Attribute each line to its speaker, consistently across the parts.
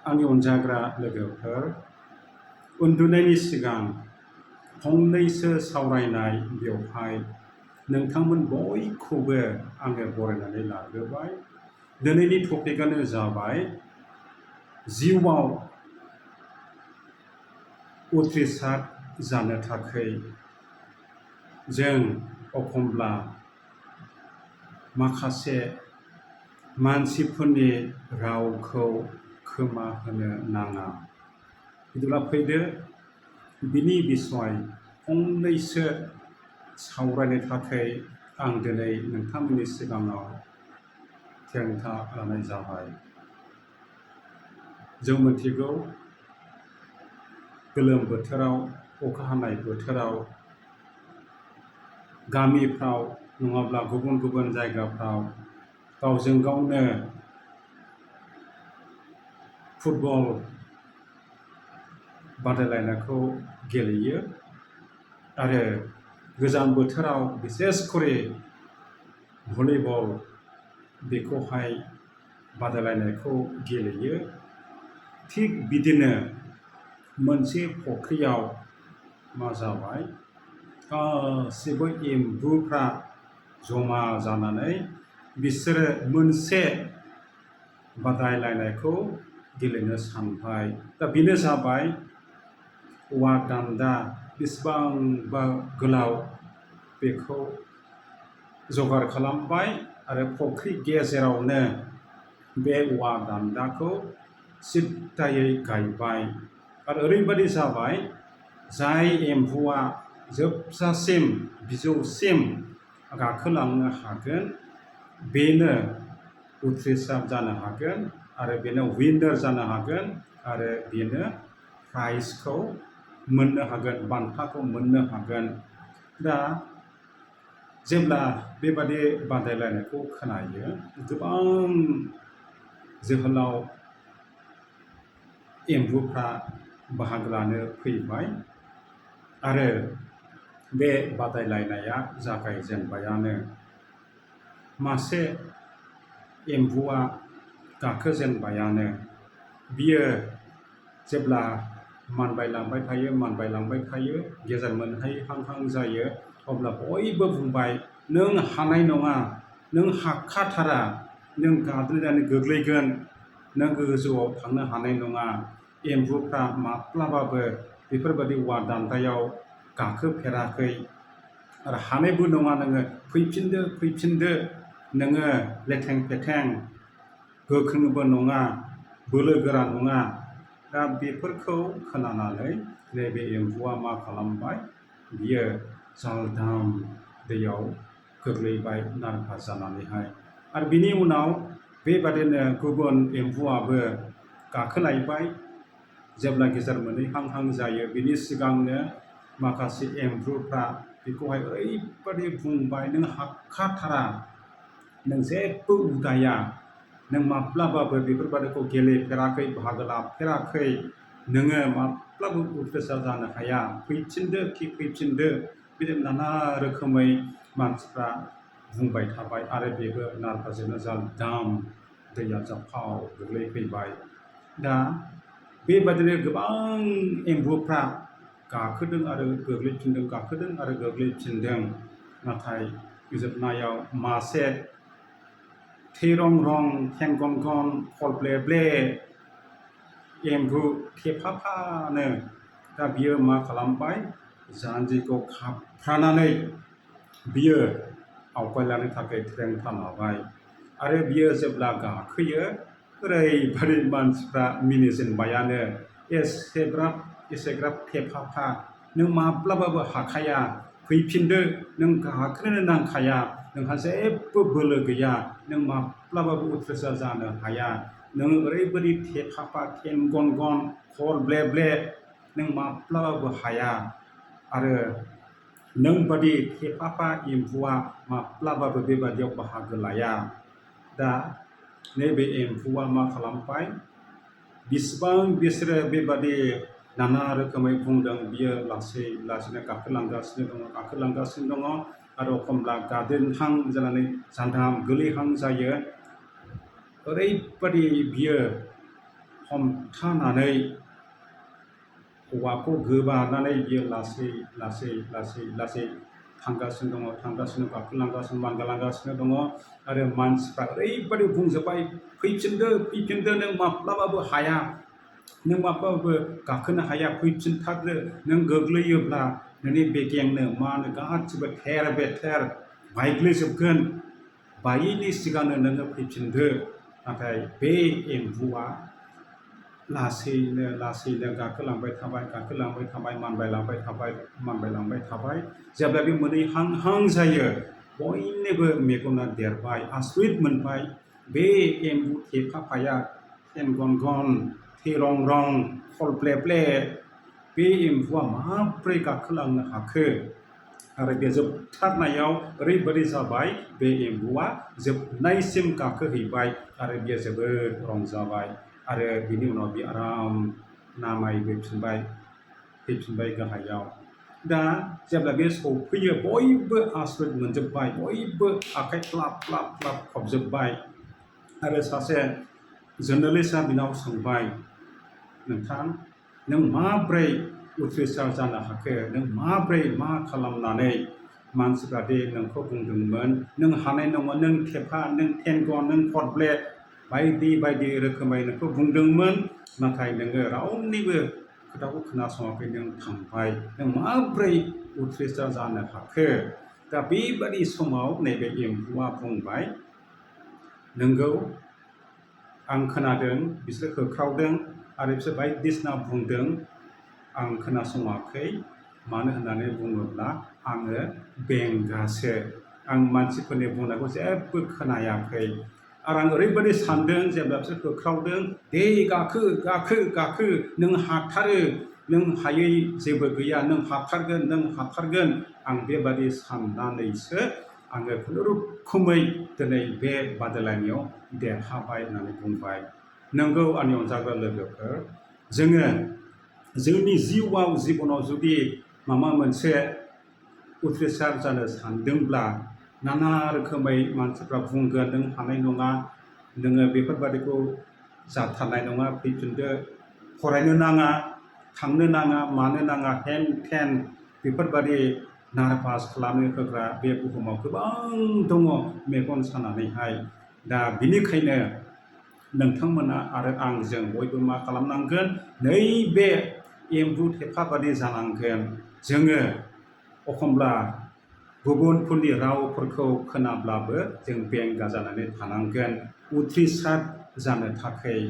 Speaker 1: आंनि अनजाग्रा लोगोफोर उन्दुनायनि सिगां फंनैसो सावरायनाय बेवहाय नोंथांमोन बयखौबो आङो बरायनानै लाग्रोबाय। दिनैनि टपिकआनो जाबाय जिउआव उथ्रिसार जानो थाखाय जों एखनब्ला माखासे मानसिफोरनि रावखौ खोमा होनो नाङा। बिदिब्ला फैदो बिनि बिसय फंनैसो सावरायनो थाखाय आं दिनै नोंथांमोननि सिगाङाव थिरांथा लानाय जाबाय। जों मिथिगौ गोलोम बोथोराव अखा हानाय बोथोराव गामिफ्राव नङाब्ला गुबुन गुबुन जायगाफ्राव गावजों गावनो फुटबल बादायलायनायखौ गेलेयो आरो गोजां बोथोराव बिसेसकरि भलिबल बेखौहाय बादायलायनायखौ गेलेयो। थिग बिदिनो मोनसे फुख्रियाव मा जाबाय गासिबो एम्बुफ्रा जमा जानानै बिसोरो मोनसे बादायलायनायखौ गेलेनो सानबाय। दा बेनो जाबाय औवा दान्दा बेसेबांबा गोलाव बेखौ जगार खालामबाय आरो फुख्रि गेजेरावनो बे औवा दान्दाखौ सिद्दायै गायबाय आरो ओरैबायदि जाबाय जाय एम्फौआ जोबजासिम बिजौसिम गाखोलांनो हागोन बेनो उथ्रिसार जानो हागोन आरो बेनो विनार जानो हागोन आरो बेनो प्राइजखौ मोननो हागोन, बान्थाखौ मोननो हागोन। दा जेब्ला बेबादि बादायलायनायखौ खोनायो गोबां जोहोलाव एम्बुफ्रा बाहागो लानो फैबाय आरो बे बादायलायनाया जागायजेनबायानो। मासे एम्बुआ गाखोजेनबायानो। बियो जेब्ला मानबायलांबाय थायो गेजेर मोनहैहां जायो अब्ला बयबो बुंबाय नों हानाय नङा, नों हाखाथारा, नों गाद्लिनानै गोग्लैगोन, नों गोजौआव थांनो हानाय नङा। एम्बुफ्रा माब्लाबाबो बेफोरबायदि औवा दान्दायाव गाखोफेराखै आरो हानायबो नङा नोङो, फैफिनदो नोङो लेथें फेथें गोख्रोंबो नङा, बोलो गोरा नङा। दा बेफोरखौ खोनानानै नैबे एम्बुआ मा खालामबाय, बियो जालदाम दैयाव गोग्लैबाय नार्भास जानानैहाय। आरो बिनि उनाव बेबादिनो गुबुन एम्बुआबो गाखोलायबाय। जेब्ला गेजेर मोनहैहां जायो बिनि सिगांनो माखासे एम्बुफ्रा बेखौहाय ओरैबादि बुंबाय नों हाखाथारा, नों जेबो उदाया, नों माब्लाबाबो बेफोरबादिखौ गेलेफेराखै, बाहागो लाफेराखै, नोङो माब्लाबो उथ्रिसार जानो हाया, फैफिनदो बिदि नाना रोखोमै मानसिफ्रा बुंबाय थाबाय आरो बेबो नार्भासजोंनो जालदाम दैया जाफाव गोग्लैफैबाय। दा बेबादिनो गोबां एम्बुफ्रा गाखोदों आरो गोग्लैफिनदों। नाथाय जोबनायाव मासे थैरं रं थेंगनगन खलब्लेब्ले एम्बु थेफाफानो दा बियो मा खालामबाय, जानजिखौ खाफ्रानानै बियो आवगायलांनो थाखाय थिरांथा लाबाय आरो बियो जेब्ला गाखोयो ओरैबादि मानसिफ्रा मिनिजेनबायानो एसेग्राब थेफाफा, नों माब्लाबाबो हाखाया, फैफिनदो, नों गाखोनो नांखाया, नोंहा जेबो बोलो गैया, नों माब्लाबाबो उथ्रिसार जानो हाया, नों ओरैबायदि थेफाफा थेंगनगन खलब्लेब्ले, नों माब्लाबाबो हाया आरो नोंबादि थेफाफा एम्बुआ माब्लाबाबो बेबादियाव बाहागो लाया। दा नैबे एम्बुआ मा खालामबाय, बिसिबां बिसोरो बेबादि नाना रोखोमै बुंदों बियो लासैनो गाखोलांगासिनो दङ आरो एखनब्ला गादोनहां जानानै जालदाम गोलैहां जायो। ओरैबादि बियो हमथानानै हौवाखौ गोबानानै बियो लासै लासै लासै लासै थांगासिनो गाखोलांगासिनो मानगालांगासिनो दङ आरो मानसिफ्रा ओरैबायदि बुंजोब्बाय फैफिनदो नों माब्लाबाबो हाया नों माब्लाबाबो गाखोनो हाया फैफिनथारदो नों गोग्लैयोब्ला नोंनि बेगेंनो मा होनो गासिबो थेर बेथेर बायग्लिजोबगोन बायैनि सिगांनो नोङो फैफिनदो नाथाय बे एम्बुआ लासैनो गाखोलांबाय थाबाय मानबायलांबाय थाबाय जेब्ला बे मोनहैहां जायो बयनिबो मेगना देरबाय आसरित मोनबाय बे एम्बु थेफाफाया थेन गन थे रं खलफ्लेफ्ले बे एम्बुआ माब्रै गाखोलांनो हाखो आरो बे जोबथारनायाव ओरैबायदि जाबाय बे एम्बुआ जोबनायसिम गाखोहैबाय आरो बियो जोबोद रंजाबाय आरो बिनि उनाव बे आराम फैफिनबाय गाहायाव दा जेब्ला बे सौफैयो बयबो आसरित मोनजोब्बाय बयबो आखाइ ख्लाब खबजोब्बाय आरो सासे जर्नालिस्टआ बिनाव सोंबाय नोंथां नों माब्रै उथ्रिसार जानो हाखो नों माब्रै मा खालामनानै मानसिफ्रा दे नोंखौ बुंदोंमोन नों हानाय नङा नों थेफा नों थेंगन नों खदब्ले बायदि रोखोमै नोंखौ बुंदोंमोन नाथाय नोङो रावनिबो खोथाखौ खोनासङाखै नों थांबाय नों माब्रै उथ्रिसार जानो हाखो दा बेबादि समाव नैबे एम्बुआ बुंबाय नोंगौ आं खोनादों बिसोर होख्रावदों आरो बिसोर बायदिसिना बुंदों आं खोनासङाखै मानो होननानै बुङोब्ला आङो बेंगासो आं मानसिफोरनि बुंनायखौ जेबो खोनायाखै आरो आं ओरैबायदि सानदों जेब्ला बिसोर होख्रावदों दे गाखो नों हाथारो नों हायै जेबो गैया नों हाथारगोन आं बेबादि साननानैसो आङो खुनुरुखुमै दिनै बे बादायलायनायाव देरहाबाय होननानै बुंबाय नंगौ आंनि अनजाग्रा लोगोफोर जोङो जोंनि जिबनाव जुदि माबा मोनसे उथ्रिसार जानो सानदोंब्ला नाना रोखोमै मानसिफ्रा बुंगोन नों हानाय नङा नोङो बेफोरबादिखौ जाथारनाय नङा फैफिनदो फरायनो नाङा थांनो नाङा मानो नाङा हेन थेन बेफोरबादि नार्भास खालामनो होग्रा बे बुहुमाव गोबां दङ मेगन सानानैहाय दा बिनिखायनो नोंथांमोना आरो आंजों बयबो मा खालामनांगोन नैबे एम्बु थेफाबादि जानांगोन जोङो एखनब्ला गुबुनफोरनि रावफोरखौ खोनाब्लाबो जों बेंगा जानानै थानांगोन उथ्रिसार जानो थाखाय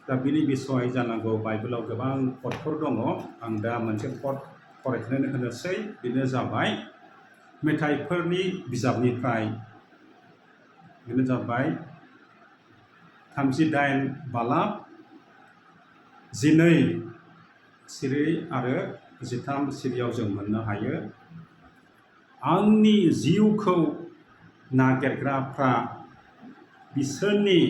Speaker 1: दा बिनि बिसय जानांगौ बाइबेलाव गोबां पदफोर दङ आं दा मोनसे पद फरायनानै होनोसै बेनो जाबाय मेथाइफोरनि बिजाबनिफ्राय बेनो जाबाय 38 बालाब 12 सिरि आरो 13 सिरियाव जों मोननो हायो आंनि जिउखौ नागिरग्राफ्रा बिसोरनि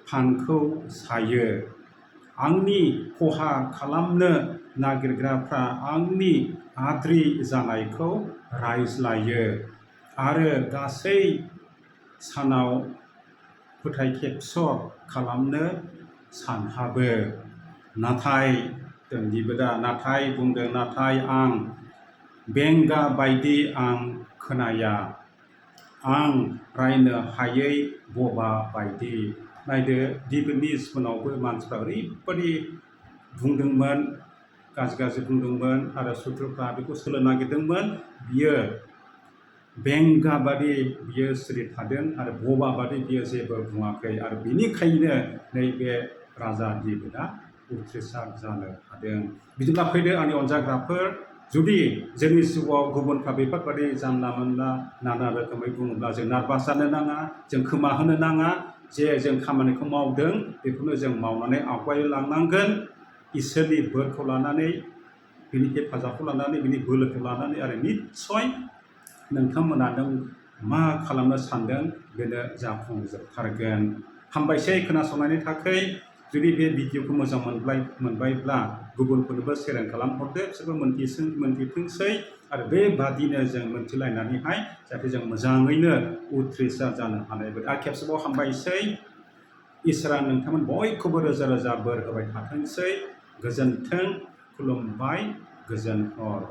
Speaker 1: फानखौ सायो आंनि खहा खालामनो नागिरग्राफ्रा आंनि आद्रि जानायखौ रायज्लायो आरो गासै सानाव फोथायखेबस' खालामनो सानहाबो नाथाय आं बेंगा बायदि आं खोनाया आं रायनो हायै बबा बायदि नायदो दिबिनि जिबनावबो मानसिफ्रा ओरैबादि बुंदोंमोन गाज्रि बुंदोंमोन आरो सुथुरफ्रा बेखौ सोलों नागिरदोंमोन बियो बेंगा बादि बियो सिरि थादों आरो बबा बादि बियो जेबो बुङाखै आरो बिनिखायनो नैबे राजा दिबिदा उथ्रिसार जानो हादों बिदिब्ला फैदो आंनि अनजाग्राफोर जुदि जोंनि जिउआव गुबुनफ्रा बेफोरबादि जानला मोनला नाना रोखोमै बुङोब्ला जों नार्भास जानो नाङा जों खोमा होनो नाङा जे जों खामानिखौ मावदों बेखौनो जों मावनानै आवगायलांनांगोन इसोरनि बोरखौ लानानै बिनि हेफाजाबखौ लानानै बिनि बोलोखौ लानानै आरो निस्सय नोंथांमोना नों मा खालामनो सानदों बेनो जाफुंजोबथारगोन हामबायसै खोनासंनायनि थाखाय जुदि बे भिडिअखौ मोजां मोनबायब्ला गुबुनफोरनोबो शेयार खालामहरदो बिसोरबो मोनथिथोंसै आरो बेबादिनो जों मोनथिलायनानैहाय जाहाथे जों मोजाङैनो उथ्रिसार जानो हानाय बायदि आरो खेबसेबाव हामबायसै इसोरा नोंथांमोन बयखौबो रोजा रोजा बोर होबाय थाथोंसै। गोजोन्थों, खुलुमबाय, गोजोन हर।